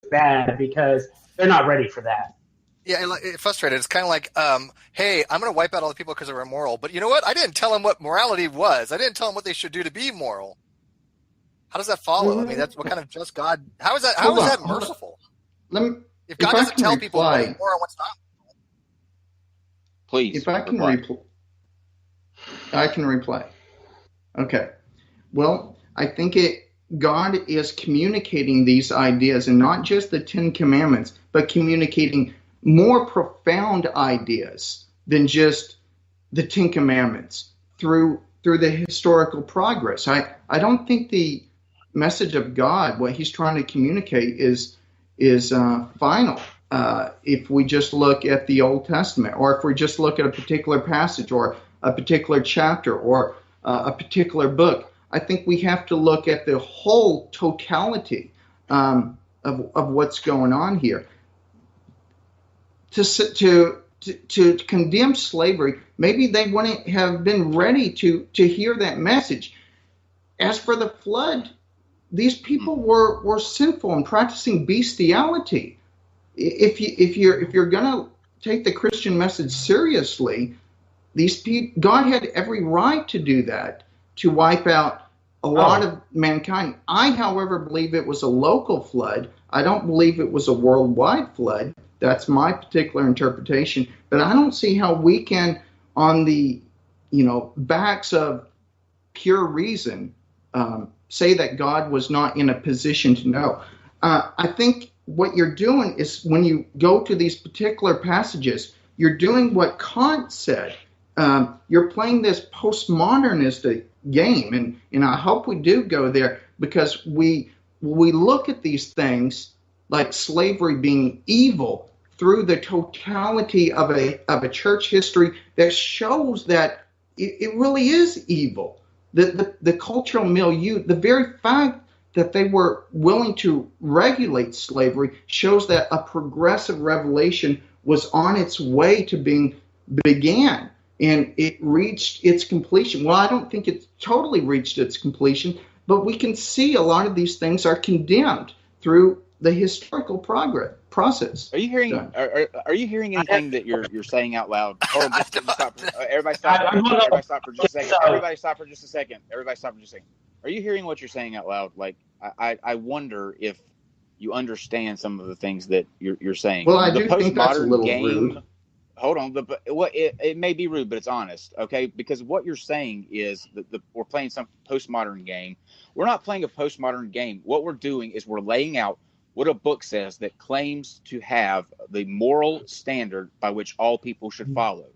bad because they're not ready for that. Yeah, and frustrated. It's kind of like, hey, I'm going to wipe out all the people because they're immoral. But you know what? I didn't tell them what morality was. I didn't tell them what they should do to be moral. How does that follow? I mean, that's what kind of just God? How is that? How is that merciful? If God doesn't tell people what's moral, what's not. Please. If I can reply. I can reply. Okay. Well, I think God is communicating these ideas, and not just the Ten Commandments, but communicating more profound ideas than just the Ten Commandments through the historical progress. I don't think the message of God, what he's trying to communicate, is final. If we just look at the Old Testament, or if we just look at a particular passage or a particular chapter or a particular book, I think we have to look at the whole totality of what's going on here. To condemn slavery, maybe they wouldn't have been ready to hear that message. As for the flood, these people were sinful and practicing bestiality. If you're going to take the Christian message seriously, God had every right to do that, to wipe out a lot of mankind. I, however, believe it was a local flood. I don't believe it was a worldwide flood. That's my particular interpretation. But I don't see how we can, on the backs of pure reason, say that God was not in a position to know. I think what you're doing is, when you go to these particular passages, you're doing what Kant said. You're playing this postmodernist game, and I hope we do go there, because we look at these things like slavery being evil through the totality of a church history that shows that it really is evil. The cultural milieu, the very fact that they were willing to regulate slavery, shows that a progressive revelation was on its way to began, and it reached its completion. Well, I don't think it's totally reached its completion, but we can see a lot of these things are condemned through the historical process. Are you hearing? Are you hearing anything that you're saying out loud? Hold on, just stop. Everybody stop. Everybody stop for just a second. Everybody stop for just a second. Everybody stop for just a second. Are you hearing what you're saying out loud? Like, I wonder if you understand some of the things that you're saying. Well, I do think that's a little rude. Hold on, it may be rude, but it's honest, okay? Because what you're saying is that we're playing some postmodern game. We're not playing a postmodern game. What we're doing is we're laying out what a book says that claims to have the moral standard by which all people should follow.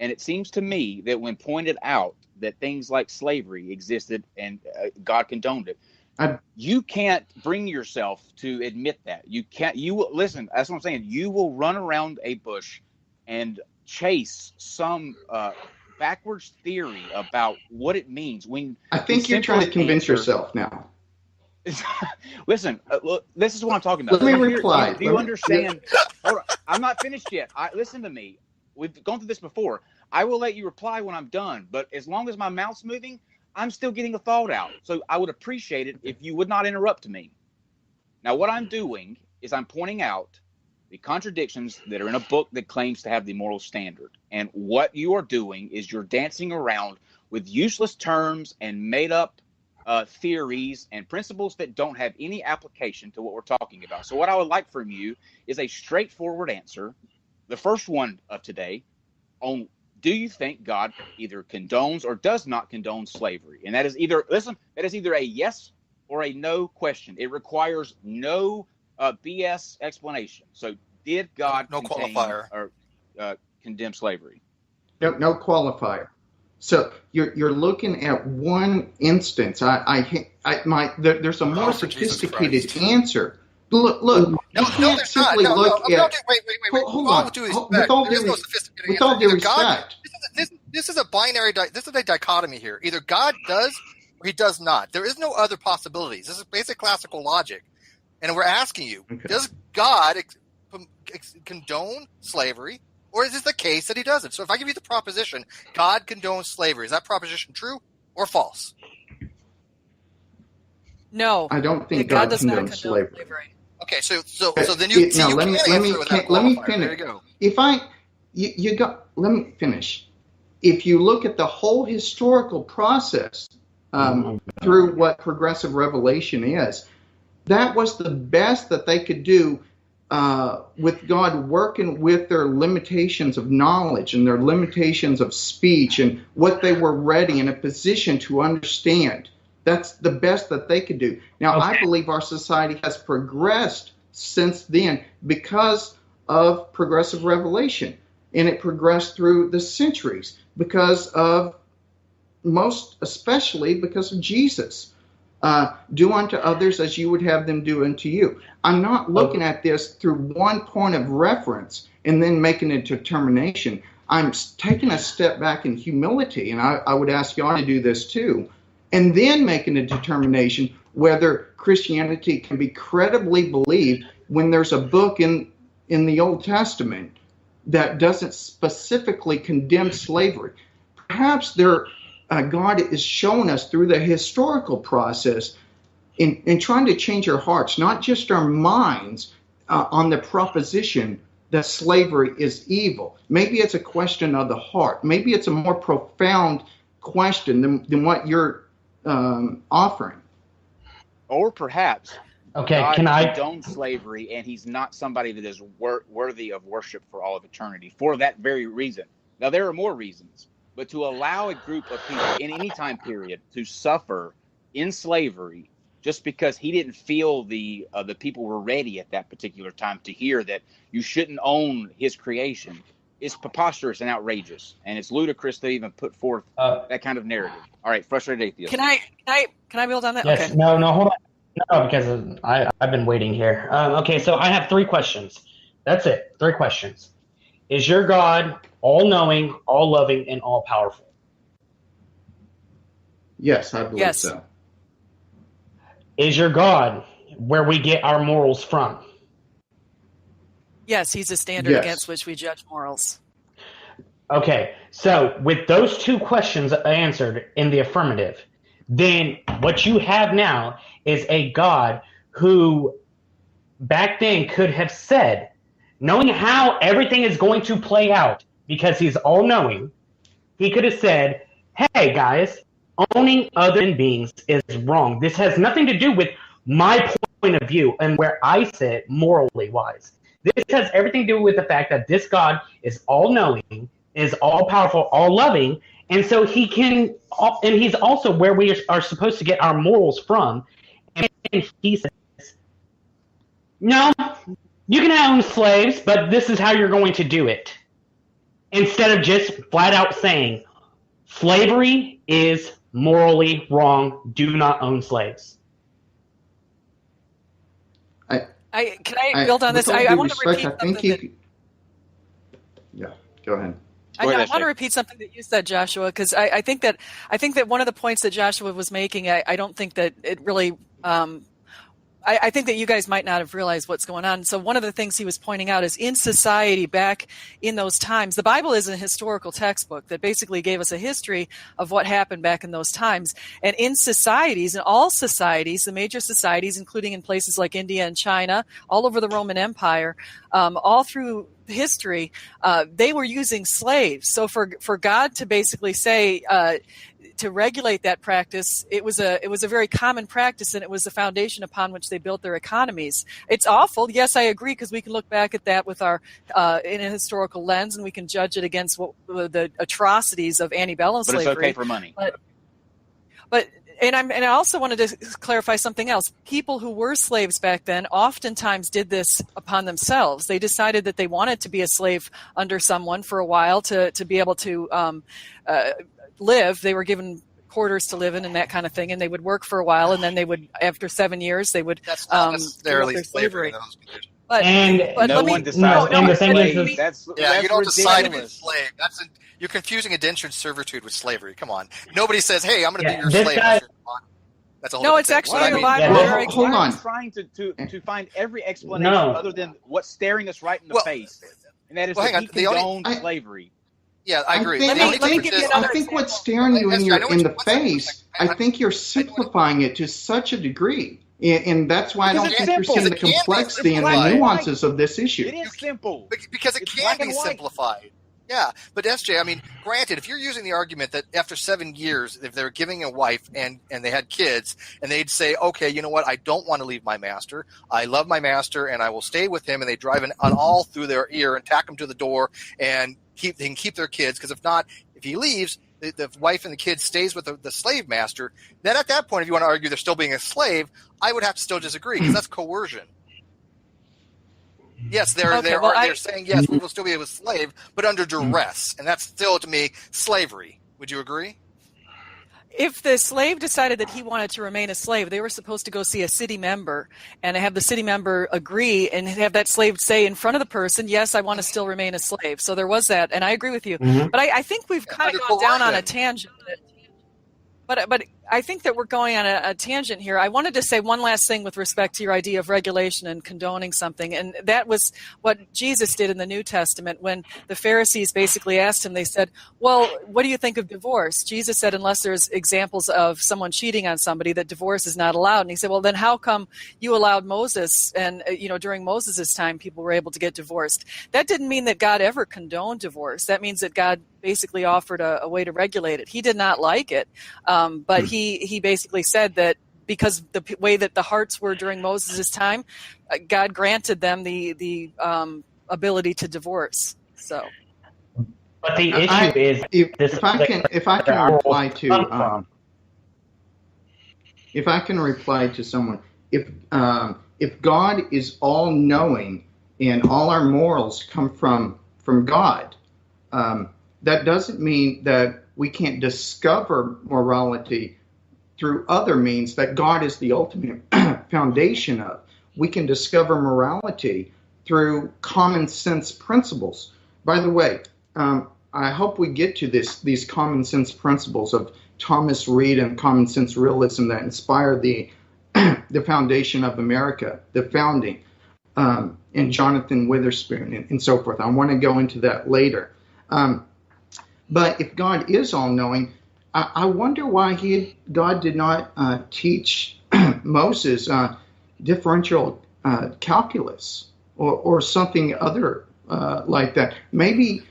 And it seems to me that when pointed out that things like slavery existed and God condoned it, you can't bring yourself to admit that. You can't. Listen, that's what I'm saying. You will run around a bush and chase some backwards theory about what it means. When I think you're trying to convince yourself now. Listen, look, this is what I'm talking about. Let me reply. Do you understand? Hold on, I'm not finished yet. Listen to me. We've gone through this before. I will let you reply when I'm done, but as long as my mouth's moving, I'm still getting a thought out. So I would appreciate it if you would not interrupt me. Now, what I'm doing is I'm pointing out the contradictions that are in a book that claims to have the moral standard. And what you are doing is you're dancing around with useless terms and made up theories and principles that don't have any application to what we're talking about. So what I would like from you is a straightforward answer, the first one of today, on do you think God either condones or does not condone slavery? And that is either, listen, that is either a yes or a no question. It requires no BS explanation. So did God condemn slavery? No qualifier. So you're looking at one instance. There's a more sophisticated answer. Look. No, there's not. Wait. Hold on. With all due respect, this is a binary. This is a dichotomy here. Either God does or he does not. There is no other possibilities. This is basic classical logic, and we're asking you: does God condone slavery? Or is this the case that he doesn't? So if I give you the proposition, God condones slavery, is that proposition true or false? No. I don't think God condones slavery. Okay, so then you let me finish. There you go. Let me finish. If you look at the whole historical process through what progressive revelation is, that was the best that they could do with God working with their limitations of knowledge and their limitations of speech and what they were ready in a position to understand. That's the best that they could do. Now, I believe our society has progressed since then because of progressive revelation, and it progressed through the centuries because of especially because of Jesus. Do unto others as you would have them do unto you. I'm not looking at this through one point of reference and then making a determination. I'm taking a step back in humility, and I would ask y'all to do this too, and then making a determination whether Christianity can be credibly believed when there's a book in the Old Testament that doesn't specifically condemn slavery. Perhaps God is showing us through the historical process in trying to change our hearts, not just our minds, on the proposition that slavery is evil. Maybe it's a question of the heart. Maybe it's a more profound question than what you're offering. Or perhaps God condones slavery, and he's not somebody that is worthy of worship for all of eternity for that very reason. Now, there are more reasons. But to allow a group of people in any time period to suffer in slavery just because he didn't feel the people were ready at that particular time to hear that you shouldn't own his creation is preposterous and outrageous, and it's ludicrous to even put forth that kind of narrative. All right, frustrated atheist. Can I build on that? Yes. Okay. No, hold on. No, because I've been waiting here. Okay, so I have 3 questions. That's it. 3 questions. Is your God all-knowing, all-loving, and all-powerful? Yes, I believe so. Is your God where we get our morals from? Yes, he's a standard against which we judge morals. Okay, so with those 2 questions answered in the affirmative, then what you have now is a God who back then could have said, knowing how everything is going to play out, because he's all-knowing, he could have said, hey, guys, owning other beings is wrong. This has nothing to do with my point of view and where I sit morally-wise. This has everything to do with the fact that this God is all-knowing, is all-powerful, all-loving, and so he can, and he's also where we are supposed to get our morals from. And he says, no, you can own slaves, but this is how you're going to do it. Instead of just flat out saying, slavery is morally wrong, do not own slaves. Can I build on this? I want to repeat something. Yeah, go ahead. I want to repeat something that you said, Joshua, because I think that one of the points that Joshua was making, I don't think that it really I think that you guys might not have realized what's going on. So one of the things he was pointing out is in society back in those times, the Bible is a historical textbook that basically gave us a history of what happened back in those times. And in societies, in all societies, the major societies, including in places like India and China, all over the Roman Empire, all through history, they were using slaves. So for God to basically say, to regulate that practice, it was a very common practice, and it was the foundation upon which they built their economies. It's awful. Yes, I agree, because we can look back at that with our in a historical lens, and we can judge it against the atrocities of antebellum slavery. But it's okay for money. But I also wanted to clarify something else. People who were slaves back then oftentimes did this upon themselves. They decided that they wanted to be a slave under someone for a while to be able to live. They were given quarters to live in and that kind of thing, and they would work for a while, and then they would, after 7 years, they would that's not necessarily slavery. But no one decides. You don't decide to be a slave. You're confusing indentured servitude with slavery. Come on, nobody says, "Hey, I'm going to be your slave." That's a whole no, it's actually in the Bible. Hold on. I'm trying to find every explanation other than what's staring us right in the face, and that is that he condoned slavery. Yeah, I agree. I think what's staring you in the face, I think you're simplifying it to such a degree. And that's why I don't think you're seeing the complexity and the nuances of this issue. It is simple. Because it can be simplified. Yeah, but SJ, I mean, granted, if you're using the argument that after 7 years, if they're giving a wife and they had kids, and they'd say, okay, you know what, I don't want to leave my master. I love my master, and I will stay with him, and they drive an awl through their ear and tack him to the door, and they can keep their kids, because if not, if he leaves, the wife and the kids stays with the slave master, then at that point, if you want to argue they're still being a slave, I would have to still disagree, because that's coercion. Yes, they're saying, yes, we will still be a slave, but under duress. And that's still, to me, slavery. Would you agree? If the slave decided that he wanted to remain a slave, they were supposed to go see a city member and have the city member agree and have that slave say in front of the person, yes, I want to still remain a slave. So there was that. And I agree with you. Mm-hmm. But I think we've kind of gone down on a tangent. But I think that we're going on a tangent here. I wanted to say one last thing with respect to your idea of regulation and condoning something. And that was what Jesus did in the New Testament when the Pharisees basically asked him, they said, well, what do you think of divorce? Jesus said, unless there's examples of someone cheating on somebody, that divorce is not allowed. And he said, well, then how come you allowed Moses and, during Moses' time, people were able to get divorced? That didn't mean that God ever condoned divorce. That means that God basically offered a way to regulate it. He did not like it, but he basically said that because the way that the hearts were during Moses' time, God granted them the ability to divorce. So, but the issue is, if I can reply to someone, if God is all knowing and all our morals come from God, that doesn't mean that we can't discover morality through other means that God is the ultimate foundation of. We can discover morality through common sense principles. By the way, I hope we get to these common sense principles of Thomas Reed and common sense realism that inspired the foundation of America, the founding, and Jonathan Witherspoon and so forth. I want to go into that later. But if God is all-knowing, I wonder why God did not teach Moses differential calculus or something other like that. Maybe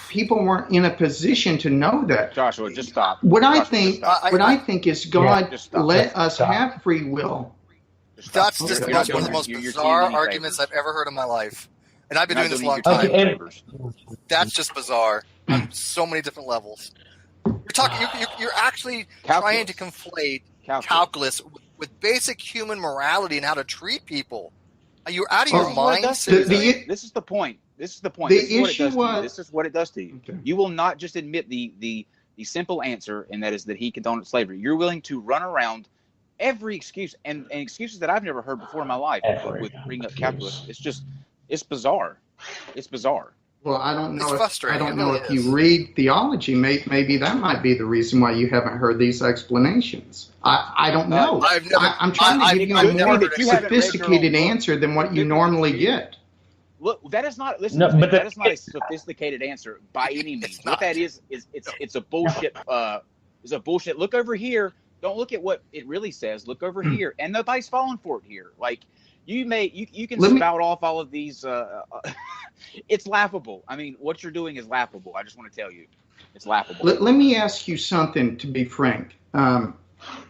people weren't in a position to know that. Joshua, just stop. What I think is God let us have free will. That's one of the most bizarre arguments I've ever heard in my life. And I've been doing this a long time. That's just bizarre on so many different levels. You're actually trying to conflate calculus with basic human morality and how to treat people. Are you out of your mind? This is the point. This is what it does to you. Okay. You will not just admit the simple answer, and that is that he condoned slavery. You're willing to run around every excuse and excuses that I've never heard before in my life with bringing up calculus. It's bizarre. It's bizarre. Well, I don't know. I don't know if you read theology. Maybe that might be the reason why you haven't heard these explanations. I don't know. I'm trying to give you a more sophisticated answer than what you normally get. Look, that is not. Listen, that is not a sophisticated answer by any means. What that is it's a bullshit. It's a bullshit. Look over here. Don't look at what it really says. Look over here, and nobody's falling for it here. Like. You can spout off all of these. It's laughable. I mean, what you're doing is laughable. I just want to tell you, it's laughable. Let me ask you something. To be frank.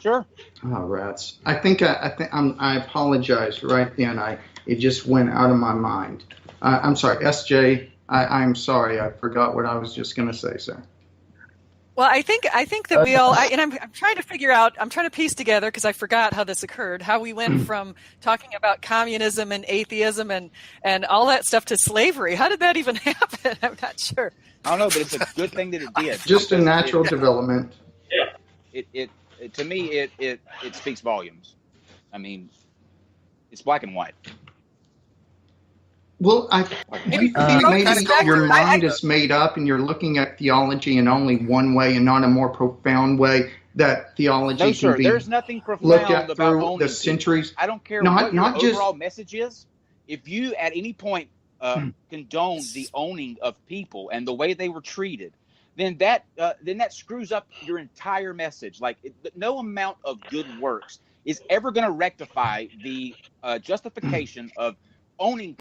Sure. Oh, rats! I think I apologize right then. It just went out of my mind. I'm sorry, SJ. I'm sorry. I forgot what I was just going to say, sir. Well, I think that we all, and I'm trying to figure out, I'm trying to piece together, because I forgot how this occurred, how we went from talking about communism and atheism and all that stuff to slavery. How did that even happen? I'm not sure. I don't know, but it's a good thing that it did. Just a natural development. It to me, it speaks volumes. I mean, it's black and white. Well, maybe your mind is made up and you're looking at theology in only one way and not a more profound way that theology can be there's nothing profound looked at about through the centuries. I don't care what your overall message is. If you at any point condoned the owning of people and the way they were treated, then that screws up your entire message. Like, no amount of good works is ever going to rectify the justification of owning